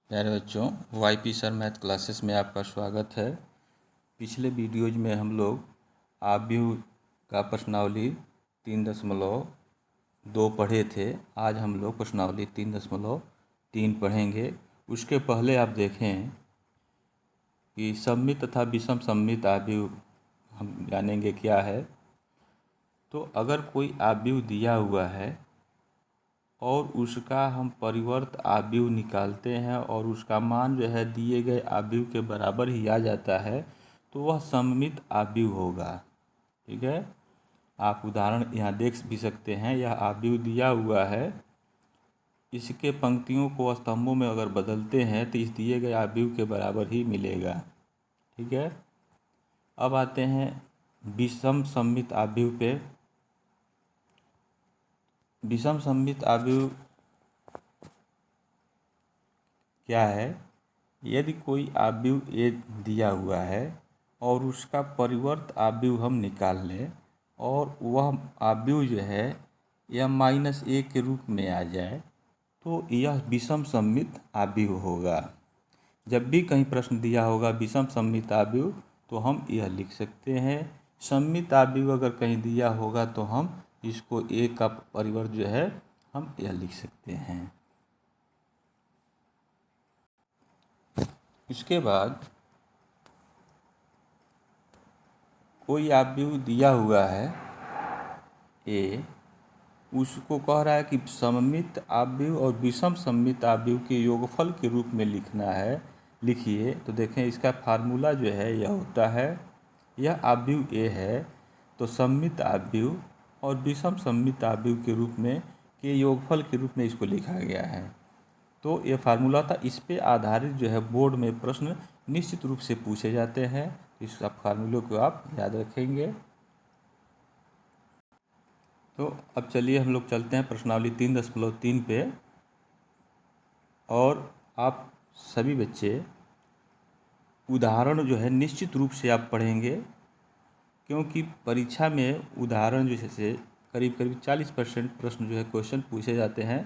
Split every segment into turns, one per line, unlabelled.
प्यारे बच्चों, YP sir math classes में आपका स्वागत है। पिछले वीडियोज में हम लोग आव्यूह का प्रश्नावली 3.2 पढ़े थे। आज हम लोग प्रश्नावली 3.3 पढ़ेंगे। उसके पहले आप देखें कि सममित तथा विषम सममित आव्यूह हम जानेंगे क्या है। तो अगर कोई आव्यूह दिया हुआ है और उसका हम परिवर्त आव्यूह निकालते हैं और उसका मान जो है दिए गए आव्यूह के बराबर ही आ जाता है, तो वह सममित आव्यूह होगा। ठीक है, आप उदाहरण यहाँ देख भी सकते हैं। यह आव्यूह दिया हुआ है, इसके पंक्तियों को स्तंभों में अगर बदलते हैं तो इस दिए गए आव्यूह के बराबर ही मिलेगा। ठीक है, अब आते हैं विषम सममित आव्यूह पे। विषम सममित आव्यूह क्या है? यदि कोई आव्यूह ए दिया हुआ है और उसका परिवर्त आव्यूह हम निकाल लें और वह आव्यूह जो है यह -a के रूप में आ जाए, तो यह विषम सममित आव्यूह होगा। जब भी कहीं प्रश्न दिया होगा विषम सममित आव्यूह, तो हम यह लिख सकते हैं। सममित आव्यूह अगर कहीं दिया होगा तो हम इसको a का परिवर्त जो है हम यह लिख सकते हैं। इसके बाद कोई आव्यूह दिया हुआ है ए, उसको कह रहा है कि सममित आव्यूह और विषम सममित आव्यूह के योगफल के रूप में लिखना है। लिखिए। तो देखें, इसका फार्मूला जो है यह होता है, यह आव्यूह ए है तो सममित आव्यूह और विषम सममित आव्यूह के रूप में के योगफल के रूप में इसको लिखा गया है। तो ये फार्मूला था। इस पे आधारित जो है बोर्ड में प्रश्न निश्चित रूप से पूछे जाते हैं। इस फार्मूले को आप याद रखेंगे। तो अब चलिए हम लोग चलते हैं प्रश्नावली 3.3 पे। और आप सभी बच्चे उदाहरण जो है निश्चित रूप से आप पढ़ेंगे, क्योंकि परीक्षा में उदाहरण जो जैसे करीब 40% प्रश्न जो है क्वेश्चन पूछे जाते हैं।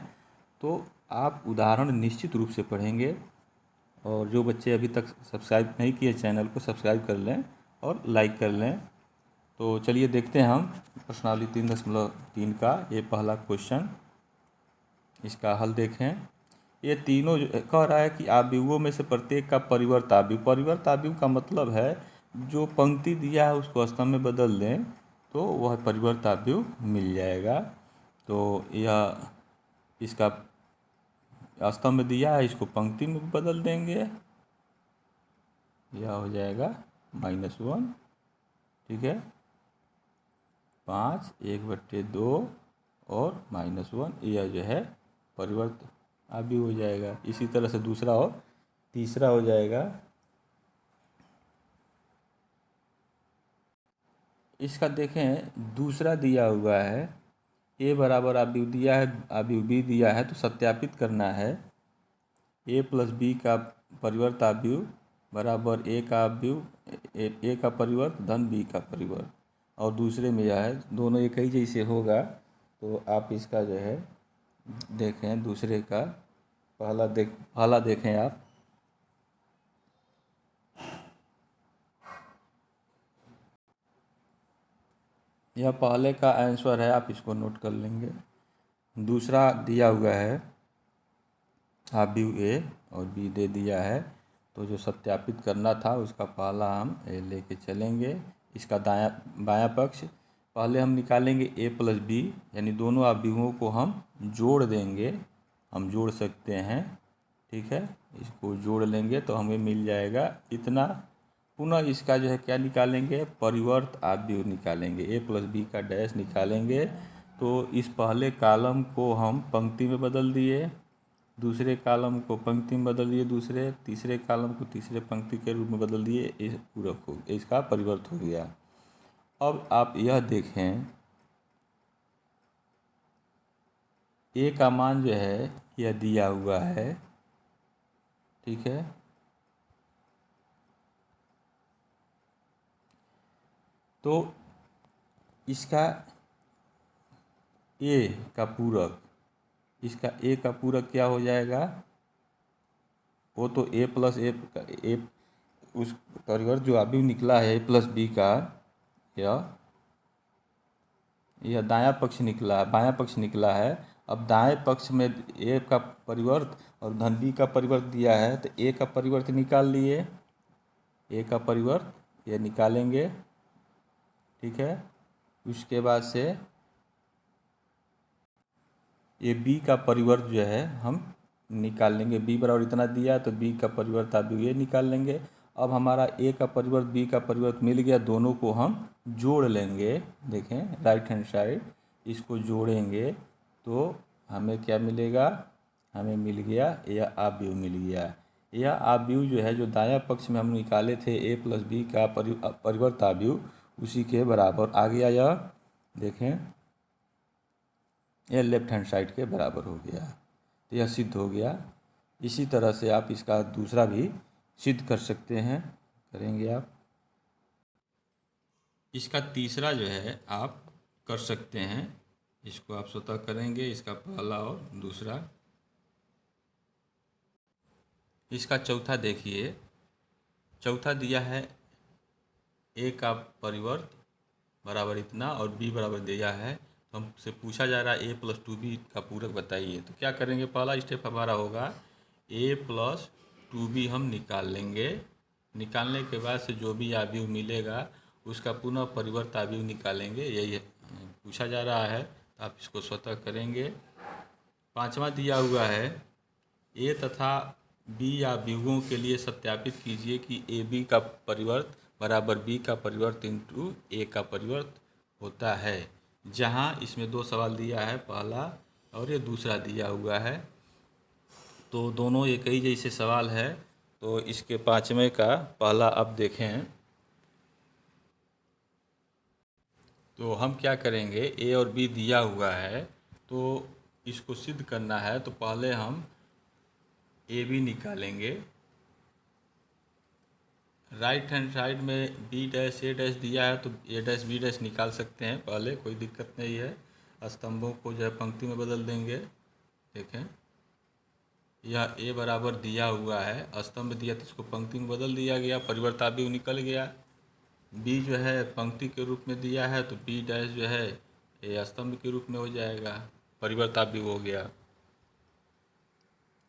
तो आप उदाहरण निश्चित रूप से पढ़ेंगे। और जो बच्चे अभी तक सब्सक्राइब नहीं किए चैनल को, सब्सक्राइब कर लें और लाइक कर लें। तो चलिए देखते हैं हम प्रश्नावली 3.3 का ये पहला क्वेश्चन। इसका हल देखें। ये तीनों कह रहा है कि आव्यूहों में से प्रत्येक का परिवर्त आव्यूह। परिवर्त आव्यूह का मतलब है जो पंक्ति दिया है उसको स्तंभ में बदल दें तो वह परिवर्त आव्यूह मिल जाएगा। तो यह इसका स्तंभ में दिया है, इसको पंक्ति में बदल देंगे, यह हो जाएगा -1। ठीक है, 5 1/2 और -1, यह जो है परिवर्त आव्यूह हो जाएगा। इसी तरह से दूसरा और तीसरा हो जाएगा। इसका देखें, दूसरा दिया हुआ है a बराबर आव्यूह दिया है, आव्यूह b दिया है, तो सत्यापित करना है a + b का परिवर्त आव्यूह बराबर a का आव्यूह a का परिवर्त धन b का परिवर्त। और दूसरे में यह है दोनों एक ही जैसे होगा। तो आप इसका जो है देखें, दूसरे का पहला देखें आप। यह पहले का आंसर है, आप इसको नोट कर लेंगे। दूसरा दिया हुआ है आव्यूह ए और बी दे दिया है, तो जो सत्यापित करना था उसका पहला हम ए लेके चलेंगे। इसका बायां पक्ष पहले हम निकालेंगे a + b, यानी दोनों आव्यूहों को हम जोड़ देंगे। हम जोड़ सकते हैं। ठीक है, इसको जोड़ लेंगे तो हमें मिल जाएगा इतना। पुनः इसका जो है क्या निकालेंगे, परिवर्त आव्यूह निकालेंगे, a + b का डैश निकालेंगे। तो इस पहले कॉलम को हम पंक्ति में बदल दिए, दूसरे कॉलम को पंक्ति में बदल दिए, दूसरे तीसरे कॉलम को तीसरे पंक्ति के रूप में बदल दिए। इस पूरक हो, इसका परिवर्त हो गया। अब आप यह देखें, a का मान जो है यह दिया हुआ है। ठीक है, तो इसका a का पूरक, इसका a का पूरक क्या हो जाएगा, वो तो ए प्लस ए उस परिवर्त जो अभी निकला है ए प्लस बी का, यह दायां पक्ष निकला है, बायां पक्ष निकला है। अब दाएं पक्ष में ए का परिवर्त और धन बी का परिवर्त दिया है, तो ए का परिवर्त निकाल लिए, ए का परिवर्त ये निकालेंगे, ठीक है। उसके बाद से ये बी का परिवर्त जो है हम निकाल लेंगे, बी बराबर इतना दिया तो बी का परिवर्त आप ये निकाल लेंगे। अब हमारा ए का परिवर्त बी का परिवर्त मिल गया, दोनों को हम जोड़ लेंगे। देखें राइट हैंड साइड इसको जोड़ेंगे तो हमें क्या मिलेगा, हमें मिल गया यह आव्यूह मिल गया। यह आव्यूह जो है जो दायां पक्ष में हम निकाले थे ए प्लस बी का परिवर्त आव्यूह उसी के बराबर आ गया। यह देखें यह लेफ्ट हैंड साइड के बराबर हो गया, तो यह सिद्ध हो गया। इसी तरह से आप इसका दूसरा भी सिद्ध कर सकते हैं, करेंगे आप। इसका तीसरा जो है आप कर सकते हैं, इसको आप स्वतः करेंगे, इसका पहला और दूसरा। इसका चौथा देखिए, चौथा दिया है ए का परिवर्त बराबर इतना और बी बराबर दिया है, तो हमसे पूछा जा रहा है ए प्लस टू बी का पूरक बताइए। तो क्या करेंगे, पहला स्टेप हमारा होगा ए प्लस टू बी हम निकाल लेंगे। निकालने के बाद से जो भी आव्यूह मिलेगा उसका पुनः परिवर्त आव्यूह निकालेंगे, यही पूछा जा रहा है, तो आप इसको स्वतः करेंगे। पांचवा दिया हुआ है ए तथा बी आव्यूहों के लिए सत्यापित कीजिए कि ए बी का परिवर्त बराबर बी का परिवर्त इंटू ए का परिवर्त होता है। जहां इसमें दो सवाल दिया है, पहला और ये दूसरा दिया हुआ है, तो दोनों एक ही जैसे सवाल है। तो इसके पांचवें का पहला अब देखें, तो हम क्या करेंगे, ए और बी दिया हुआ है तो इसको सिद्ध करना है, तो पहले हम ए बी निकालेंगे। राइट हैंड साइड में बी डैश ए डैश दिया है तो ए डैश बी डैश निकाल सकते हैं पहले, कोई दिक्कत नहीं है। स्तंभों को जो है पंक्ति में बदल देंगे। देखें यह ए बराबर दिया हुआ है, स्तंभ दिया तो इसको पंक्ति में बदल दिया गया, परिवर्त आव्यूह निकल गया। बी जो है पंक्ति के रूप में दिया है तो बी डैश जो है ए स्तंभ के रूप में हो जाएगा, परिवर्त आव्यूह हो गया।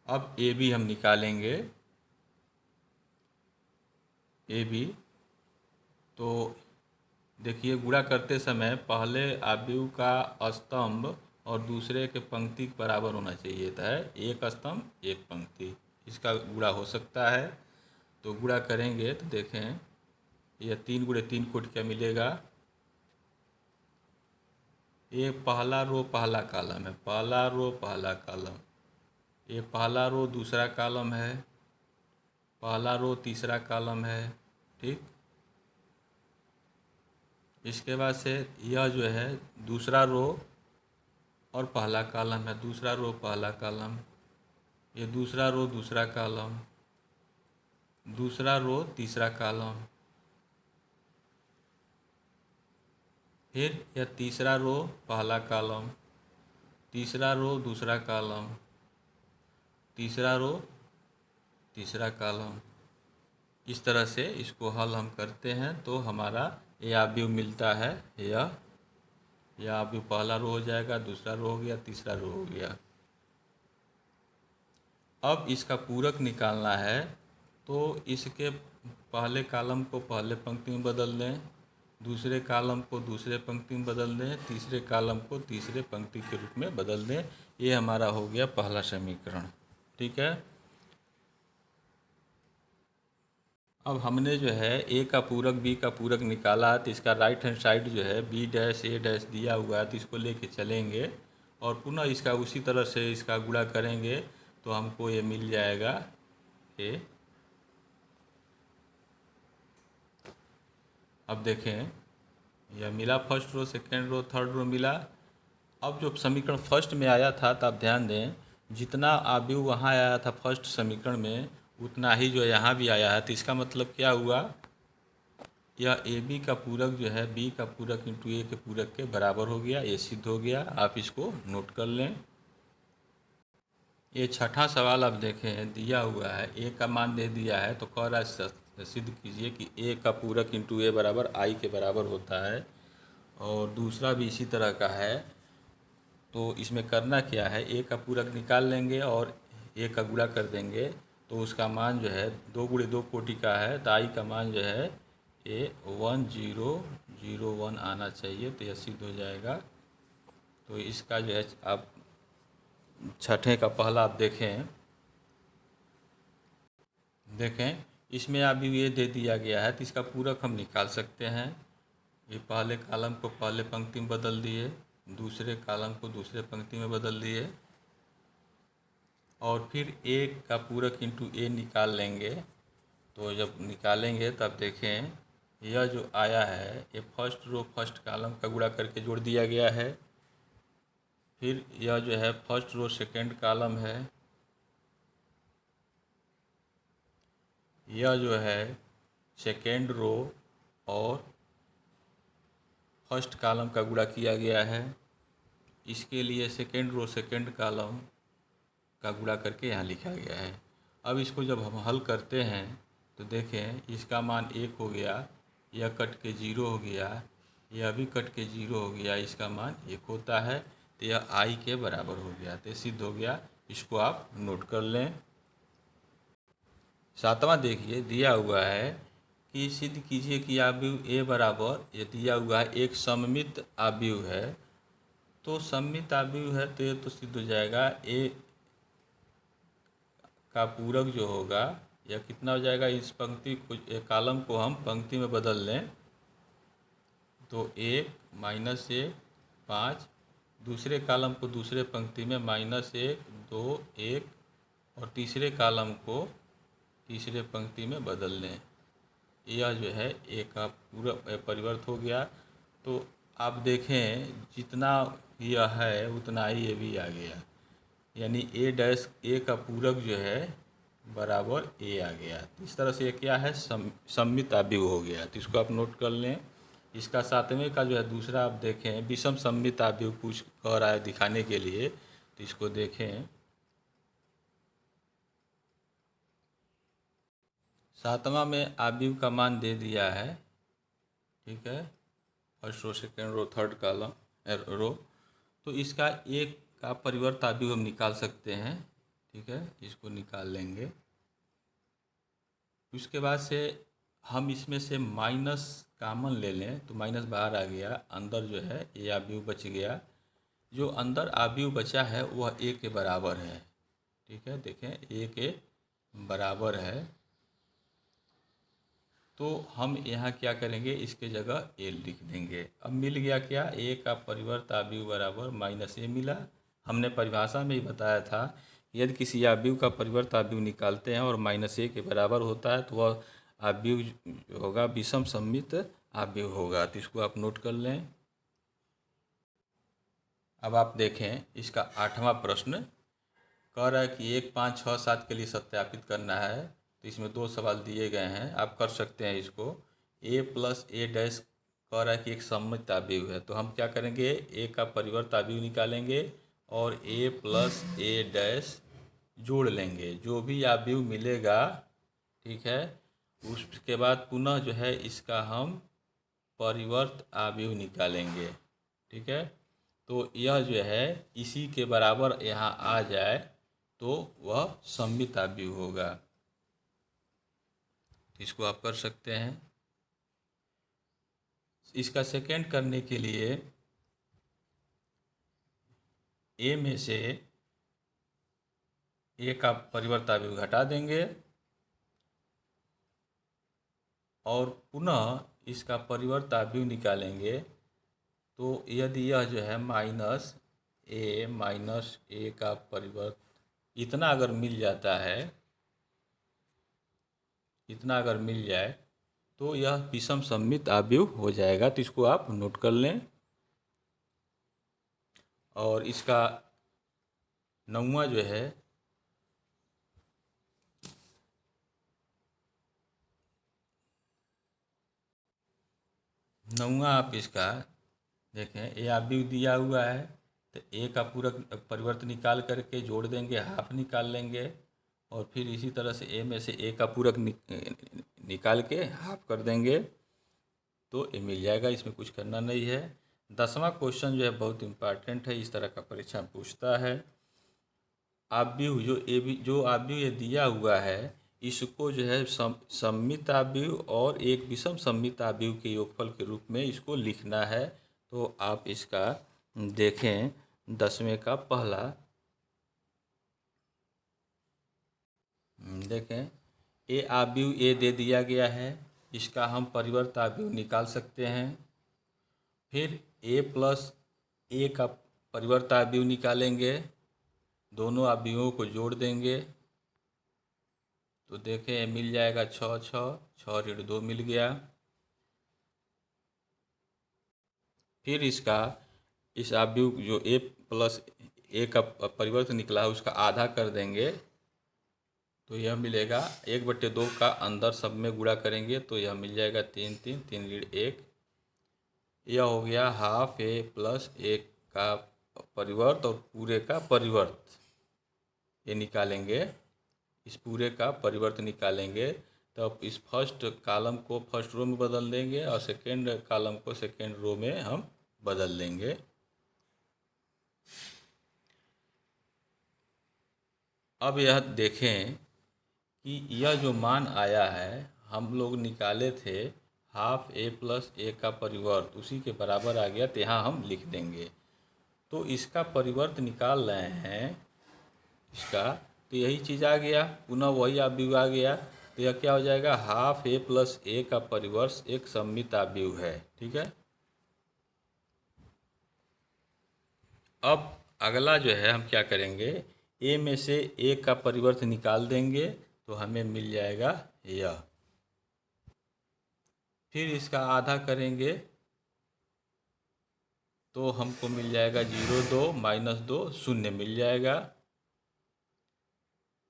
अब ए बी हम निकालेंगे, ए बी तो देखिए गुणा करते समय पहले आव्यूह का स्तंभ और दूसरे के पंक्ति के बराबर होना चाहिए था, एक स्तंभ एक पंक्ति, इसका गुणा हो सकता है। तो गुणा करेंगे तो देखें यह 3 गुणे 3 को क्या मिलेगा, ये पहला रो पहला कॉलम है, पहला रो पहला कॉलम, ये पहला रो दूसरा कॉलम है, पहला रो तीसरा कॉलम है, ठीक। इसके बाद से यह जो है दूसरा रो और पहला कॉलम है, दूसरा रो पहला कॉलम, ये दूसरा रो दूसरा कॉलम, दूसरा रो तीसरा कॉलम, फिर यह तीसरा रो पहला कॉलम, तीसरा रो दूसरा कॉलम, तीसरा रो तीसरा कॉलम। इस तरह से इसको हल हम करते हैं तो हमारा यह आव्यूह मिलता है। यह आव्यूह पहला रो हो जाएगा, दूसरा रो हो गया, तीसरा रो हो गया। अब इसका पूरक निकालना है तो इसके पहले कॉलम को पहले पंक्ति में बदल दें, दूसरे कॉलम को दूसरे पंक्ति में बदल दें, तीसरे कॉलम को तीसरे पंक्ति के रूप में बदल दें। ये हमारा हो गया पहला समीकरण, ठीक है। अब हमने जो है ए का पूरक बी का पूरक निकाला, तो इसका राइट हैंड साइड जो है बी डैश ए डैश दिया हुआ है, तो इसको लेके चलेंगे और पुनः इसका उसी तरह से इसका गुणा करेंगे तो हमको ये मिल जाएगा ए। अब देखें यह मिला first row, second row, third row मिला। अब जो समीकरण फर्स्ट में आया था तो आप ध्यान दें जितना आव्यूह वहाँ आया था फर्स्ट समीकरण में उतना ही जो यहाँ भी आया है, तो इसका मतलब क्या हुआ, यह ए बी का पूरक जो है बी का पूरक इंटू ए के पूरक के बराबर हो गया, ये सिद्ध हो गया। आप इसको नोट कर लें। ये छठा सवाल आप देखें, दिया हुआ है ए का मान दे दिया है, तो कह रहा है सिद्ध कीजिए कि ए का पूरक इंटू ए बराबर आई के बराबर होता है। और दूसरा भी इसी तरह का है। तो इसमें करना क्या है, ए का पूरक निकाल लेंगे और ए का गुणा कर देंगे, तो उसका मान जो है 2 × 2 का है, तो आई का मान जो है ए 1001 आना चाहिए, तो यह सिद्ध हो जाएगा। तो इसका जो है आप छठे का पहला आप देखें इसमें अभी ये दे दिया गया है, तो इसका पूरक हम निकाल सकते हैं। ये पहले कॉलम को पहले पंक्ति में बदल दिए, दूसरे कॉलम को दूसरे पंक्ति में बदल दिए, और फिर ए का पूरक इंटू ए निकाल लेंगे। तो जब निकालेंगे तब देखें यह जो आया है ये फर्स्ट रो फर्स्ट कॉलम का गुणा करके जोड़ दिया गया है। फिर यह जो है फर्स्ट रो सेकंड कॉलम है, यह जो है सेकेंड रो और फर्स्ट कॉलम का गुणा किया गया है। इसके लिए सेकेंड रो सेकेंड कॉलम का गुणा करके यहाँ लिखा गया है। अब इसको जब हम हल करते हैं तो देखें इसका मान 1 हो गया, यह कट के 0 हो गया, यह भी कट के 0 हो गया, इसका मान 1 होता है, तो यह आई के बराबर हो गया, तो सिद्ध हो गया। इसको आप नोट कर लें। सातवां देखिए, दिया हुआ है कि सिद्ध कीजिए कि आव्यूह ए बराबर, ये दिया हुआ है एक सममित आव्यूह है। तो सममित आव्यूह है तो ये तो सिद्ध हो जाएगा, ए का पूरक जो होगा यह कितना हो जाएगा, इस पंक्ति को कॉलम को हम पंक्ति में बदल लें तो 1 -1 5, दूसरे कॉलम को दूसरे पंक्ति में -1 2 1, और तीसरे कॉलम को तीसरे पंक्ति में बदल लें। यह जो है ए का पूरा परिवर्त हो गया। तो आप देखें जितना यह है उतना ही ये भी आ गया, यानी ए का पूरक जो है बराबर ए आ गया। तो इस तरह से ये क्या है, सममित आव्यूह हो गया। तो इसको आप नोट कर लें। इसका सातवें का जो है दूसरा आप देखें, विषम सममित आव्यूह कुछ कह रहा है दिखाने के लिए, तो इसको देखें। सातवां में आव्यूह का मान दे दिया है, ठीक है, first row second row third column row. तो इसका एक का परिवर्त आव्यूह हम निकाल सकते हैं, ठीक है, इसको निकाल लेंगे। उसके बाद से हम इसमें से माइनस कॉमन ले लें तो माइनस बाहर आ गया, अंदर जो है ये आव्यूह बच गया। जो अंदर आव्यूह बचा है वह ए के बराबर है, ठीक है, देखें ए के बराबर है। तो हम यहाँ क्या करेंगे, इसके जगह ए लिख देंगे। अब मिल गया क्या, ए का परिवर्त आव्यूह बराबर -a मिला। हमने परिभाषा में ही बताया था यदि किसी आव्यूह का परिवर्त आव्यूह निकालते हैं और -a के बराबर होता है तो वह आव्यूह होगा विषम सममित आव्यूह होगा। तो इसको आप नोट कर लें। अब आप देखें इसका आठवां प्रश्न कह रहा है कि 1 5 6 7 के लिए सत्यापित करना है। तो इसमें 2 सवाल दिए गए हैं, आप कर सकते हैं इसको। a + a' कह रहा है कि एक सममित आव्यूह है, तो हम क्या करेंगे, a का परिवर्त आव्यूह निकालेंगे और a + a' जोड़ लेंगे। जो भी आव्यूह मिलेगा, ठीक है, उसके बाद पुनः जो है इसका हम परिवर्त आव्यूह निकालेंगे, ठीक है। तो यह जो है इसी के बराबर यहाँ आ जाए तो वह सममित आव्यूह होगा। तो इसको आप कर सकते हैं। इसका सेकेंड करने के लिए ए में से ए का परिवर्त आव्यूह घटा देंगे और पुनः इसका परिवर्त आव्यूह निकालेंगे। तो यदि यह जो है -a का परिवर्त इतना अगर मिल जाता है, इतना अगर मिल जाए तो यह विषम सममित आव्यूह हो जाएगा। तो इसको आप नोट कर लें। और इसका नौवां जो है आप इसका देखें, ये आव्यूह दिया हुआ है तो ए का पूरक परिवर्त निकाल करके जोड़ देंगे, हाफ निकाल लेंगे, और फिर इसी तरह से ए में से ए का पूरक निकाल के हाफ कर देंगे, तो ये मिल जाएगा। इसमें कुछ करना नहीं है। 10वां क्वेश्चन जो है बहुत इम्पॉर्टेंट है, इस तरह का परीक्षा पूछता है। आव्यूह जो आव्यूह ये दिया हुआ है, इसको जो है सममित आव्यूह और एक विषम सममित आव्यूह के योगफल के रूप में इसको लिखना है। तो आप इसका देखें 10वें का पहला, देखें ए आव्यूह ए दे दिया गया है, इसका हम परिवर्त आव्यूह निकाल सकते हैं। फिर ए प्लस ए का परिवर्त आव्यूह निकालेंगे, दोनों आव्यूहों को जोड़ देंगे, तो देखें मिल जाएगा 6 6 6 ऋण 2 मिल गया। फिर इसका इस आव्यूह जो ए प्लस ए का परिवर्त निकला है उसका आधा कर देंगे, तो यह मिलेगा 1/2 का अंदर सब में गुणा करेंगे, तो यह मिल जाएगा 3 3 3 ऋण 1। यह हो गया हाफ ए प्लस ए का परिवर्त और पूरे का परिवर्त, ये निकालेंगे, इस पूरे का परिवर्त निकालेंगे। तो अब इस फर्स्ट कॉलम को फर्स्ट रो में बदल देंगे और सेकेंड कॉलम को सेकेंड रो में हम बदल देंगे। अब यह देखें कि यह जो मान आया है हम लोग निकाले थे हाफ ए प्लस ए का परिवर्त, उसी के बराबर आ गया, तो यहाँ हम लिख देंगे। तो इसका परिवर्त निकाल रहे हैं इसका, तो यही चीज़ आ गया, पुनः वही आव्यूह आ गया, तो यह क्या हो जाएगा, हाफ ए प्लस ए का परिवर्त एक सममित आव्यूह है। ठीक है। अब अगला जो है हम क्या करेंगे, ए में से ए का परिवर्त निकाल देंगे, तो हमें मिल जाएगा यह। फिर इसका आधा करेंगे तो हमको मिल जाएगा 0 2 -2 0 मिल जाएगा।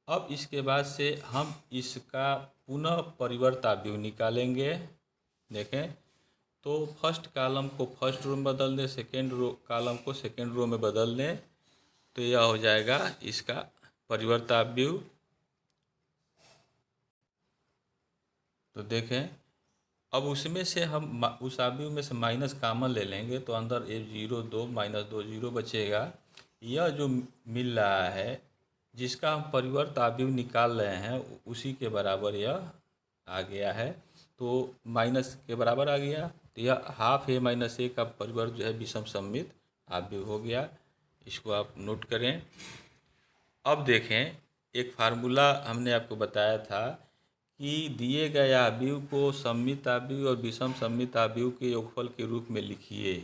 अब इसके बाद से हम इसका पुनः परिवर्त आव्यूह निकालेंगे। देखें तो फर्स्ट कॉलम को फर्स्ट रो में बदल दें, सेकेंड रो कॉलम को सेकेंड रो में बदल दें, तो यह हो जाएगा इसका परिवर्त आव्यूह। तो देखें अब उसमें से हम उस आव्यूह में से माइनस कॉमन ले लेंगे, तो अंदर ए 0 2 -2 0 बचेगा। यह जो मिल रहा है जिसका हम परिवर्त आव्यूह निकाल रहे हैं उसी के बराबर यह आ गया है, तो माइनस के बराबर आ गया, तो यह हाफ ए माइनस ए का परिवर्त जो है विषम सममित आव्यूह हो गया। इसको आप नोट करें। अब देखें एक फार्मूला हमने आपको बताया था कि दिए गए आव्यूह को सममित आव्यूह और विषम सममित आव्यूह के योगफल के रूप में लिखिए।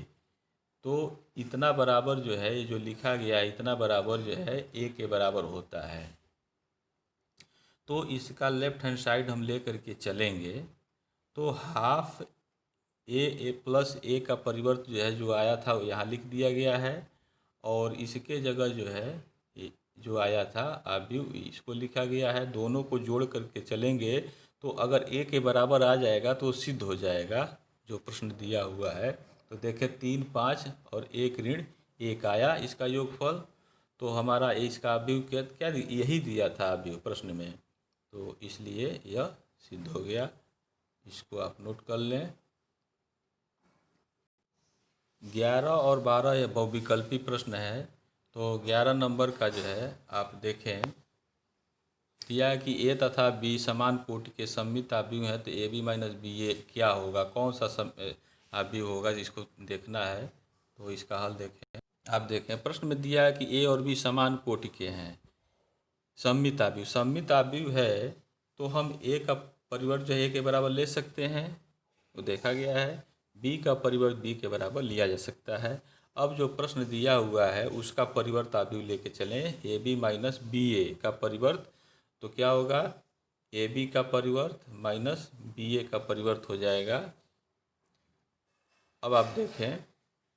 तो इतना बराबर जो है जो लिखा गया है इतना बराबर जो है ए के बराबर होता है। तो इसका लेफ्ट हैंड साइड हम ले करके चलेंगे, तो हाफ ए प्लस ए का परिवर्त जो है जो आया था वो यहाँ लिख दिया गया है, और इसके जगह जो है जो आया था आव्यूह इसको लिखा गया है। दोनों को जोड़ करके चलेंगे तो अगर ए के बराबर आ जाएगा तो सिद्ध हो जाएगा जो प्रश्न दिया हुआ है। तो देखें 3 5 और 1 ऋण 1 आया इसका योगफल, तो हमारा इसका आव्यूह क्या यही दिया था आव्यूह प्रश्न में, तो इसलिए यह सिद्ध हो गया। इसको आप नोट कर लें। 11 और 12 यह बहुविकल्पी प्रश्न है, तो 11 नंबर का जो है आप देखें दिया है कि ए तथा बी समान कोटि के सममित आव्यूह है, तो ए बी माइनस बी ए क्या होगा, कौन सा आव्यूह होगा जिसको देखना है। तो इसका हल देखें। आप देखें प्रश्न में दिया है कि ए और बी समान कोटि के हैं, सममित आव्यूह है, तो हम ए का परिवर्त जो है ए के बराबर ले सकते हैं, तो देखा गया है। बी का परिवर्त बी के बराबर लिया जा सकता है। अब जो प्रश्न दिया हुआ है उसका परिवर्त आव्यूह लेके चलें, ए बी माइनस बी ए का परिवर्त, तो क्या होगा, ए बी का परिवर्त माइनस बी ए का परिवर्त हो जाएगा। अब आप देखें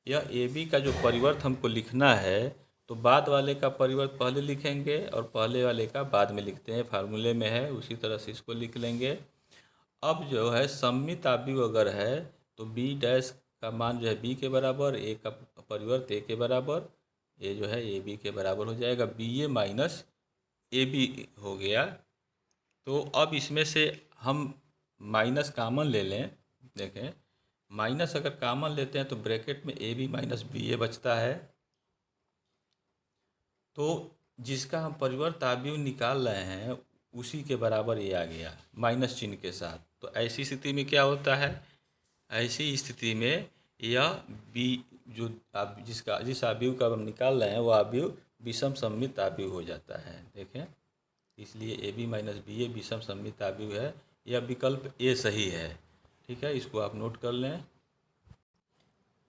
यह ए बी का जो परिवर्त हमको लिखना है, तो बाद वाले का परिवर्त पहले लिखेंगे और पहले वाले का बाद में लिखते हैं, फार्मूले में है, उसी तरह से इसको लिख लेंगे। अब जो है सममित आव्यूह अगर है तो बी डैश का मान जो है बी के बराबर, ए का परिवर्त ए के बराबर, ए जो है ए बी के बराबर हो जाएगा, B A minus A B हो गया। तो अब इसमें से हम माइनस कामन ले लें। देखें, माइनस अगर कामन लेते हैं तो ब्रैकेट में ए बी माइनस बी ए बचता है। तो जिसका हम परिवर्त आव्यूह निकाल रहे हैं उसी के बराबर ये आ गया माइनस चिन्ह के साथ। तो ऐसी स्थिति में क्या होता है, ऐसी स्थिति में यह बी जो जिस आव्यूह का हम निकाल रहे हैं वो आव्यूह विषम सममित आव्यूह हो जाता है। देखें, इसलिए ए बी माइनस बी ए विषम सममित आव्यूह है। यह विकल्प ए सही है। ठीक है, इसको आप नोट कर लें।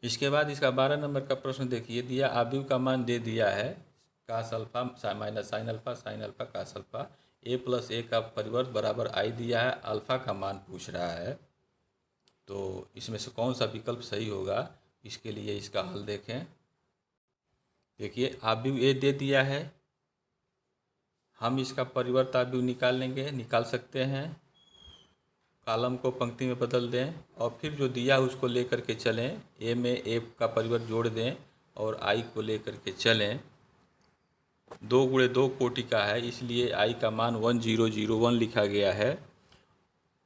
इसके बाद इसका 12 नंबर का प्रश्न देखिए, दिया आव्यूह का मान दे दिया है cos alpha minus sine alpha cos alpha, A plus A का परिवर्त बराबर आई दिया है, अल्फा का मान पूछ रहा है। तो इसमें से कौन सा विकल्प सही होगा, इसके लिए इसका हल देखें। देखिए, आव्यूह ए दे दिया है, हम इसका परिवर्त आव्यूह निकाल सकते हैं। कॉलम को पंक्ति में बदल दें और फिर जो दिया उसको लेकर के चलें। ए में ए का परिवर्त जोड़ दें और आई को लेकर के चलें। 2 गुणे 2 कोटि का है, इसलिए आई का मान 1001 लिखा गया है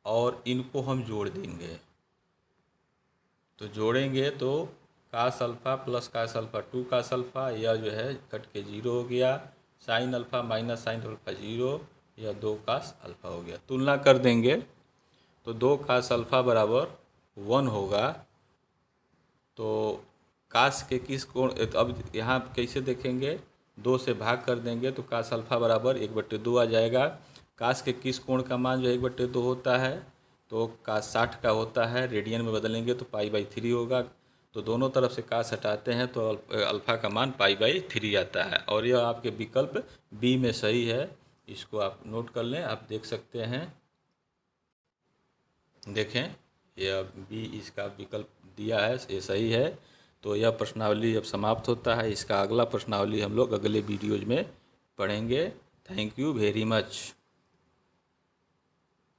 और इनको हम जोड़ देंगे। तो जोड़ेंगे तो cos alpha plus cos alpha 2 cos alpha, यह जो है कट के 0 हो गया। Sine alpha minus sine alpha 0, यह 2 कास अल्फा हो गया। तुलना कर देंगे तो 2 कास अल्फा बराबर 1 होगा। तो कास के किस कोण, अब यहाँ कैसे देखेंगे, 2 से भाग कर देंगे तो कास अल्फा बराबर 1/2 आ जाएगा। कास के किस कोण का मान जो 1/2 होता है, तो कास 60 का होता है, रेडियन में बदलेंगे तो पाई/3 होगा। तो दोनों तरफ से कास हटाते हैं तो अल्फा का मान पाई/3 आता है और यह आपके विकल्प बी में सही है। इसको आप नोट कर लें, आप देख सकते हैं। देखें, यह बी इसका विकल्प दिया है, ये सही है। तो यह प्रश्नावली अब समाप्त होता है। इसका अगला प्रश्नावली हम लोग अगले वीडियोज में पढ़ेंगे। Thank you very much.